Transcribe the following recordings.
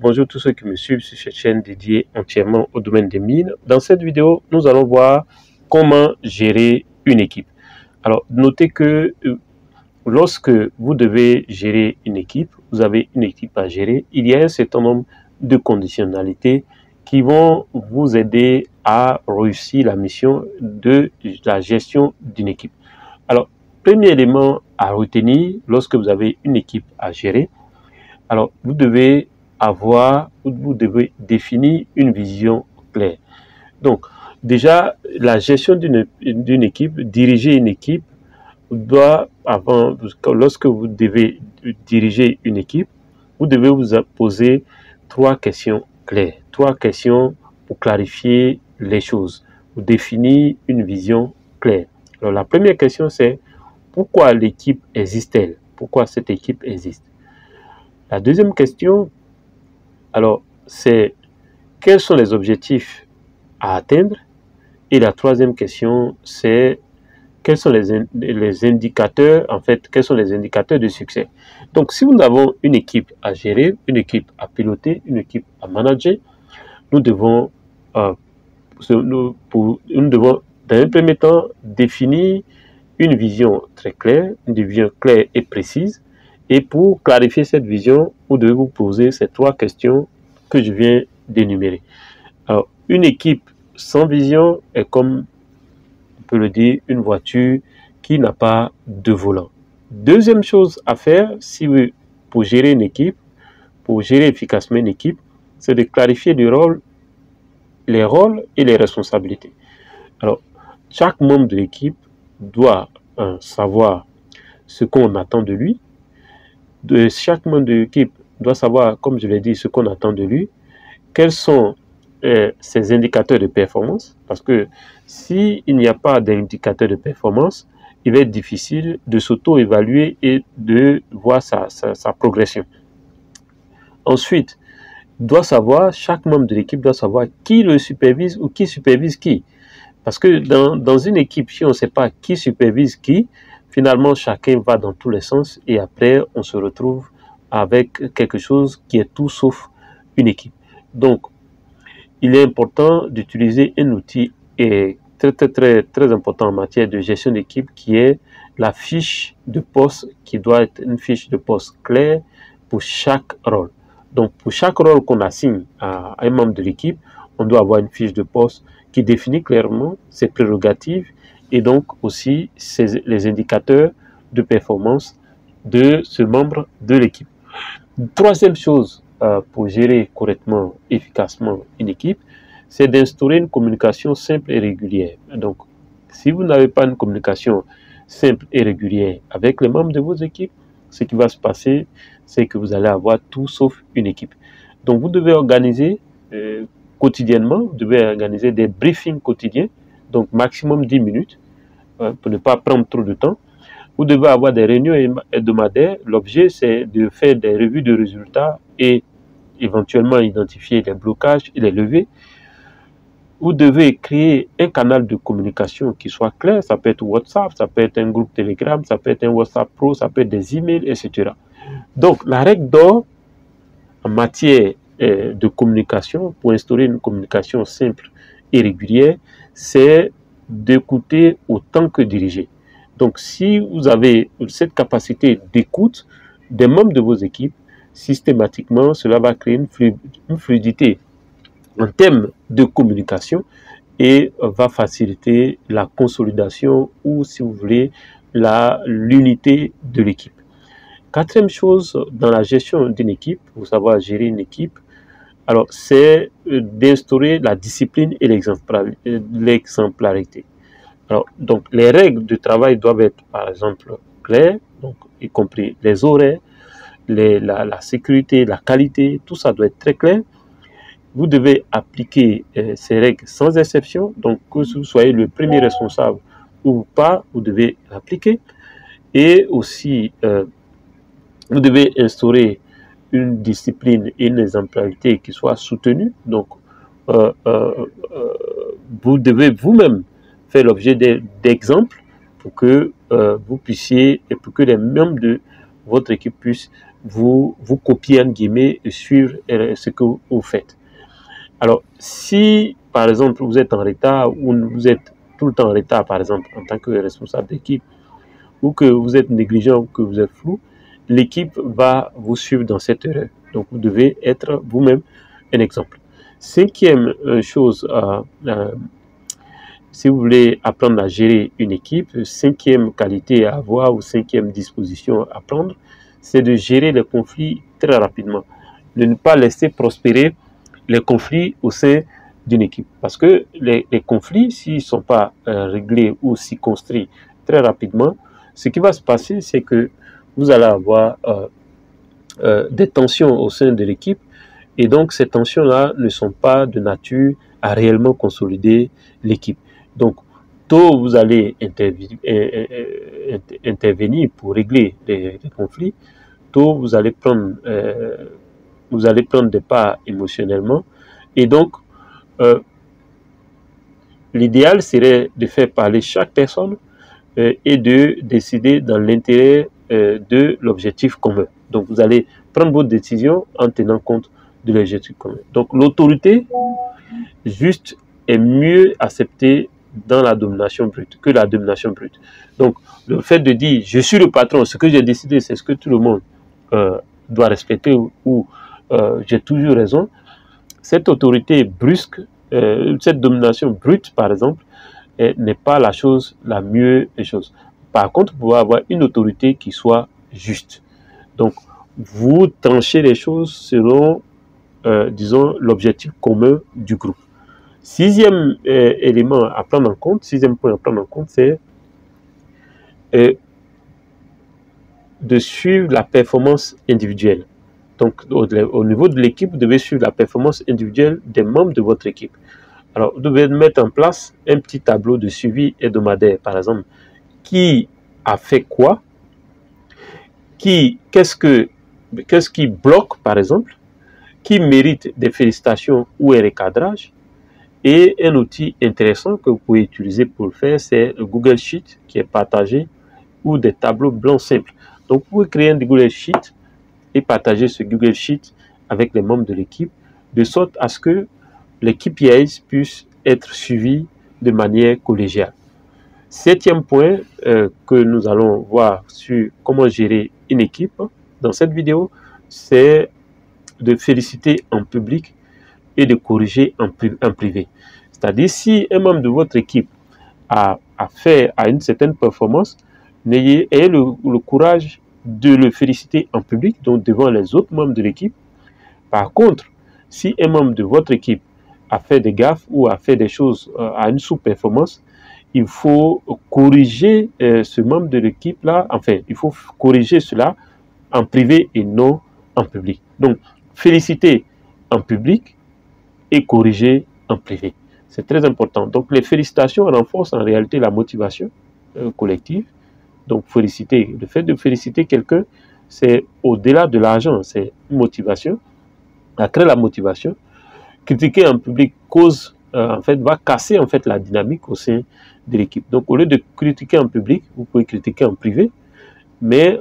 Bonjour tous ceux qui me suivent sur cette chaîne dédiée entièrement au domaine des mines. Dans cette vidéo, nous allons voir comment gérer une équipe. Alors, notez que lorsque vous devez gérer une équipe, vous avez une équipe à gérer, il y a un certain nombre de conditionnalités qui vont vous aider à réussir la mission de la gestion d'une équipe. Alors, premier élément à retenir lorsque vous avez une équipe à gérer, alors vous devez définir une vision claire. Donc, déjà, la gestion d'une équipe, diriger une équipe, lorsque vous devez diriger une équipe, vous devez vous poser 3 questions claires. 3 questions pour clarifier les choses, pour définir une vision claire. Alors, la première question, c'est pourquoi l'équipe existe-t-elle? Pourquoi cette équipe existe? La deuxième question, alors, c'est quels sont les objectifs à atteindre? Et la troisième question, c'est quels sont les indicateurs, en fait, quels sont les indicateurs de succès? Donc, si nous avons une équipe à gérer, une équipe à piloter, une équipe à manager, nous devons, dans un premier temps, définir une vision très claire, une vision claire et précise. Et pour clarifier cette vision, vous devez vous poser ces 3 questions que je viens d'énumérer. Alors, une équipe sans vision est comme, on peut le dire, une voiture qui n'a pas de volant. Deuxième chose à faire, pour gérer une équipe, pour gérer efficacement une équipe, c'est de clarifier les rôles et les responsabilités. Alors, chaque membre de l'équipe doit savoir ce qu'on attend de lui. Chaque membre de l'équipe doit savoir, comme je l'ai dit, ce qu'on attend de lui, quels sont ses indicateurs de performance, parce que s'il n'y a pas d'indicateur de performance, il va être difficile de s'auto-évaluer et de voir sa progression. Ensuite, chaque membre de l'équipe doit savoir qui le supervise ou qui supervise qui. Parce que dans une équipe, si on ne sait pas qui supervise qui, finalement, chacun va dans tous les sens et après, on se retrouve avec quelque chose qui est tout sauf une équipe. Donc, il est important d'utiliser un outil très important en matière de gestion d'équipe qui est la fiche de poste, qui doit être une fiche de poste claire pour chaque rôle. Donc, pour chaque rôle qu'on assigne à un membre de l'équipe, on doit avoir une fiche de poste qui définit clairement ses prérogatives et donc aussi les indicateurs de performance de ce membre de l'équipe. Troisième chose pour gérer correctement, efficacement une équipe, c'est d'instaurer une communication simple et régulière. Donc, si vous n'avez pas une communication simple et régulière avec les membres de vos équipes, ce qui va se passer, c'est que vous allez avoir tout sauf une équipe. Donc, vous devez organiser quotidiennement, vous devez organiser des briefings quotidiens, donc maximum 10 minutes, pour ne pas prendre trop de temps. Vous devez avoir des réunions hebdomadaires. L'objet, c'est de faire des revues de résultats et éventuellement identifier les blocages et les lever. Vous devez créer un canal de communication qui soit clair. Ça peut être WhatsApp, ça peut être un groupe Telegram, ça peut être un WhatsApp Pro, ça peut être des emails, etc. Donc, la règle d'or en matière de communication, pour instaurer une communication simple et régulière, c'est d'écouter autant que diriger. Donc, si vous avez cette capacité d'écoute des membres de vos équipes, systématiquement, cela va créer une fluidité en termes de communication et va faciliter la consolidation ou, si vous voulez, l'unité de l'équipe. Quatrième chose, dans la gestion d'une équipe, pour savoir gérer une équipe, alors c'est d'instaurer la discipline et l'exemplarité. Alors, donc, les règles de travail doivent être, par exemple, claires, donc, y compris les horaires, la sécurité, la qualité, tout ça doit être très clair. Vous devez appliquer ces règles sans exception, donc que vous soyez le premier responsable ou pas, vous devez l'appliquer. Et aussi, vous devez instaurer une discipline et une exemplarité qui soit soutenue. Donc, vous devez vous-même faire l'objet d'exemples pour que vous puissiez et pour que les membres de votre équipe puissent vous copier, en guillemets, et suivre ce que vous faites. Alors, si, par exemple, vous êtes en retard ou vous êtes tout le temps en retard, par exemple, en tant que responsable d'équipe, ou que vous êtes négligent ou que vous êtes flou, l'équipe va vous suivre dans cette erreur. Donc, vous devez être vous-même un exemple. Cinquième chose, si vous voulez apprendre à gérer une équipe, cinquième qualité à avoir ou cinquième disposition à prendre, c'est de gérer les conflits très rapidement. De ne pas laisser prospérer les conflits au sein d'une équipe. Parce que les conflits, s'ils ne sont pas réglés ou s'y construits très rapidement, ce qui va se passer, c'est que vous allez avoir des tensions au sein de l'équipe, et donc ces tensions-là ne sont pas de nature à réellement consolider l'équipe. Donc, tôt vous allez intervenir pour régler les conflits, tôt vous allez prendre des pas émotionnellement, et donc l'idéal serait de faire parler chaque personne et de décider dans l'intérêt de l'objectif commun. Donc vous allez prendre vos décisions en tenant compte de l'objectif commun. Donc l'autorité juste est mieux acceptée dans la domination brute que la domination brute. Donc le fait de dire je suis le patron, ce que j'ai décidé c'est ce que tout le monde doit respecter ou j'ai toujours raison, cette autorité brusque, cette domination brute par exemple, n'est pas la chose la mieux des choses. Par contre, vous pouvez avoir une autorité qui soit juste. Donc, vous tranchez les choses selon, disons, l'objectif commun du groupe. Sixième élément à prendre en compte, sixième point à prendre en compte, c'est de suivre la performance individuelle. Donc, au niveau de l'équipe, vous devez suivre la performance individuelle des membres de votre équipe. Alors, vous devez mettre en place un petit tableau de suivi hebdomadaire, par exemple. Qui a fait quoi? Qu'est-ce qui bloque, par exemple? Qui mérite des félicitations ou un recadrage? Et un outil intéressant que vous pouvez utiliser pour le faire, c'est le Google Sheet qui est partagé ou des tableaux blancs simples. Donc, vous pouvez créer un Google Sheet et partager ce Google Sheet avec les membres de l'équipe, de sorte à ce que l'équipe IAS puisse être suivie de manière collégiale. Septième point que nous allons voir sur comment gérer une équipe dans cette vidéo, c'est de féliciter en public et de corriger en privé. C'est-à-dire, si un membre de votre équipe a une certaine performance, ayez le courage de le féliciter en public, donc devant les autres membres de l'équipe. Par contre, si un membre de votre équipe a fait des gaffes ou a fait des choses à une sous-performance, il faut corriger ce membre de l'équipe-là, enfin, il faut corriger cela en privé et non en public. Donc, féliciter en public et corriger en privé. C'est très important. Donc, les félicitations renforcent en réalité la motivation collective. Donc, le fait de féliciter quelqu'un, c'est au-delà de l'argent, c'est une motivation. Ça crée la motivation. Critiquer en public va casser en fait la dynamique au sein de l'équipe. Donc, au lieu de critiquer en public, vous pouvez critiquer en privé, mais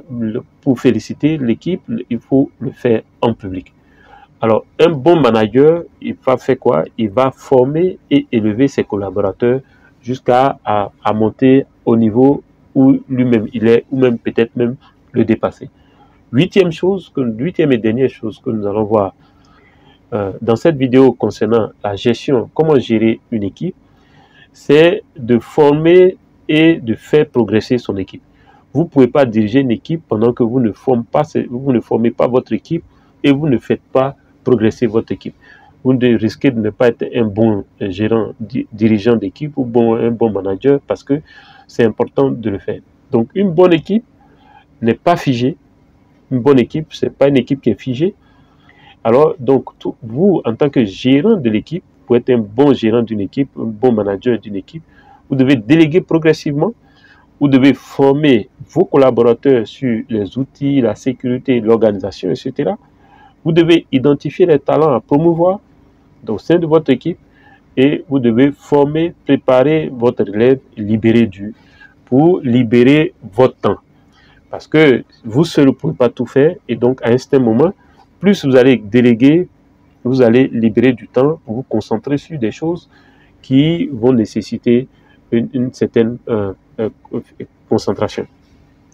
pour féliciter l'équipe, il faut le faire en public. Alors, un bon manager, il va faire quoi? Il va former et élever ses collaborateurs jusqu'à monter au niveau où lui-même il est, ou même peut-être même le dépasser. Huitième et dernière chose que nous allons voir dans cette vidéo concernant la gestion, comment gérer une équipe, c'est de former et de faire progresser son équipe. Vous ne pouvez pas diriger une équipe pendant que vous ne formez pas votre équipe et vous ne faites pas progresser votre équipe. Vous risquez de ne pas être un bon dirigeant d'équipe ou un bon manager parce que c'est important de le faire. Donc, une bonne équipe n'est pas figée. Une bonne équipe, ce n'est pas une équipe qui est figée. Alors, donc, vous, en tant que gérant de l'équipe, pour être un bon gérant d'une équipe, un bon manager d'une équipe, vous devez déléguer progressivement. Vous devez former vos collaborateurs sur les outils, la sécurité, l'organisation, etc. Vous devez identifier les talents à promouvoir au sein de votre équipe et vous devez former, préparer votre relève, pour libérer votre temps. Parce que vous seul ne pouvez pas tout faire. Et donc, à un certain moment, plus vous allez déléguer, vous allez libérer du temps pour vous concentrer sur des choses qui vont nécessiter une certaine concentration.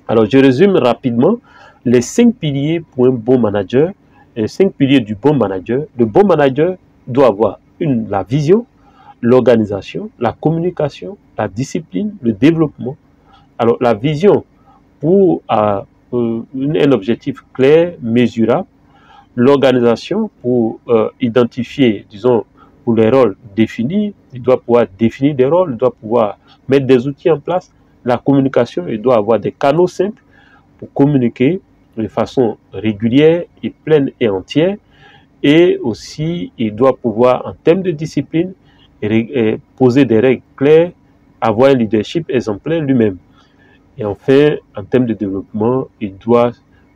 Alors, je résume rapidement les 5 piliers pour un bon manager. Les 5 piliers du bon manager. Le bon manager doit avoir la vision, l'organisation, la communication, la discipline, le développement. Alors, la vision pour un objectif clair, mesurable. L'organisation pour identifier, disons, pour les rôles définis, il doit pouvoir définir des rôles, il doit pouvoir mettre des outils en place. La communication, il doit avoir des canaux simples pour communiquer de façon régulière et pleine et entière. Et aussi, il doit pouvoir, en termes de discipline, poser des règles claires, avoir un leadership exemplaire lui-même. Et enfin, en termes de développement, il doit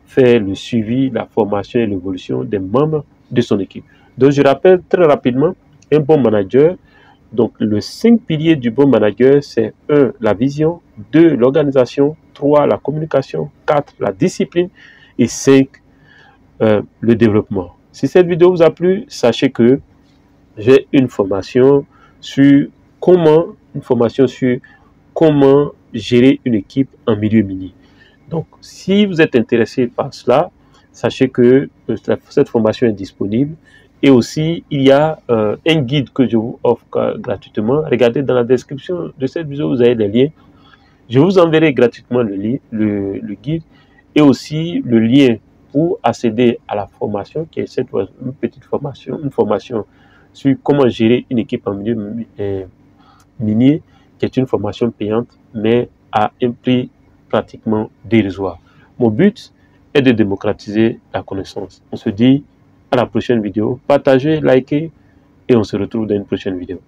faire le suivi, la formation et l'évolution des membres de son équipe. Donc, je rappelle très rapidement, un bon manager, donc les 5 piliers du bon manager, c'est 1, la vision, 2, l'organisation, 3, la communication, 4, la discipline et 5, le développement. Si cette vidéo vous a plu, sachez que j'ai une formation sur comment gérer une équipe en milieu minier. Donc, si vous êtes intéressé par cela, sachez que cette formation est disponible. Et aussi, il y a un guide que je vous offre gratuitement. Regardez dans la description de cette vidéo, vous avez les liens. Je vous enverrai gratuitement le guide et aussi le lien pour accéder à la formation, qui est une petite formation, une formation sur comment gérer une équipe en milieu minier, qui est une formation payante, mais à un prix pratiquement dérisoire. Mon but est de démocratiser la connaissance. On se dit à la prochaine vidéo. Partagez, likez et on se retrouve dans une prochaine vidéo.